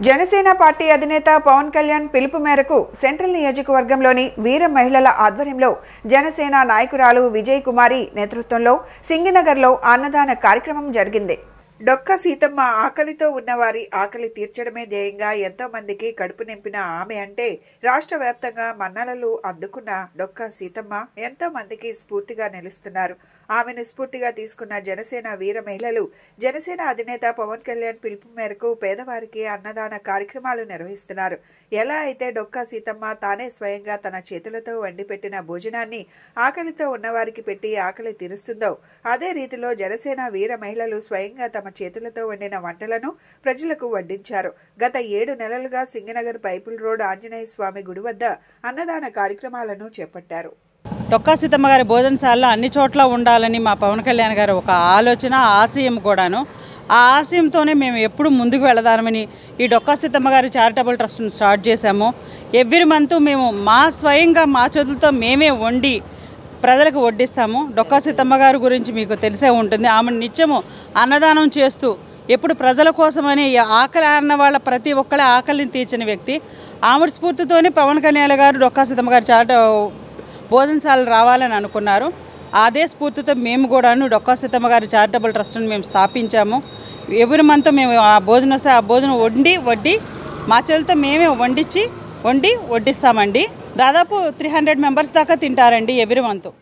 Janasena party అధినేత పవన్ కళ్యాణ్ పిలుపు మేరకు సెంట్రల్ నియోజకవర్గంలోని వీర మహిళల ఆధ్వర్యంలో జనసేన నాయకురాలు విజయ్ కుమారి నేతృత్వంలో సింగినగర్లో అన్నదాన కార్యక్రమం జరిగింది. డొక్క సీతమ్మ ఆకలితో ఉన్నవారి ఆకలి తీర్చడమే ధ్యేయంగా ఎంతో మందికి కడుపు నింపిన ఆమె అంటే రాష్ట్ర వ్యాప్తంగా మన్ననలు అందుకున్న డొక్క సీతమ్మ ఎంతో మందికి స్ఫూర్తిగా నిలుస్తున్నారు. ఆమెను స్ఫూర్తిగా తీసుకున్న జనసేన వీర మహిళలు జనసేన అధినేత పవన్ కళ్యాణ్ పిలుపు మేరకు పేదవారికి అన్నదాన కార్యక్రమాలు నిర్వహిస్తున్నారు. ఎలా అయితే డొక్క సీతమ్మ తానే స్వయంగా తన చేతులతో వండిపెట్టిన భోజనాన్ని ఆకలితో ఉన్నవారికి పెట్టి ఆకలి తీరుస్తుందో అదే రీతిలో జనసేన వీర మహిళలు స్వయంగా తమ చేతులతో వండిన వంటలను ప్రజలకు వడ్డించారు. గత 7 నెలలుగా సింగనగర్ పైపుల్ రోడ్ ఆంజనేయ స్వామి గుడి వద్ద అన్నదాన కార్యక్రమాలను చేపట్టారు. డొక్కా సీతమ్మ గారి భోజనశాలలో అన్ని చోట్ల ఉండాలని మా పవన్ కళ్యాణ్ గారు ఒక ఆలోచన, ఆశయం కూడాను. ఆ ఆశయంతోనే మేము ఎప్పుడు ముందుకు వెళదామని ఈ డొక్కా సీతమ్మ గారి చారిటబుల్ ట్రస్ట్ని స్టార్ట్ చేశాము. ఎవ్రీ మంత్ మేము స్వయంగా మా చేతులతో మేమే వండి ప్రజలకు వడ్డిస్తాము. డొక్కా సీతమ్మ గారి గురించి మీకు తెలిసే ఉంటుంది. ఆమె నిత్యము అన్నదానం చేస్తూ ఎప్పుడు ప్రజల కోసమని ఆకలి అన్న వాళ్ళ ప్రతి ఒక్కళ్ళ ఆకలిని తీర్చిన వ్యక్తి. ఆమె స్ఫూర్తితోనే పవన్ కళ్యాణ్ గారు డొక్కా సీతమ్మ గారి భోజనశాలలు రావాలని అనుకున్నారు. అదే స్ఫూర్తితో మేము కూడాను డొక్కా సీతమ్మ గారి చారిటబుల్ ట్రస్ట్ని మేము స్థాపించాము. ఎవ్రీ మంత్ మేము ఆ భోజనం వడ్డి మా చేతులతో మేమే వండి వడ్డిస్తామండి. దాదాపు 300 మెంబర్స్ దాకా తింటారండి ఎవ్రీ మంత్.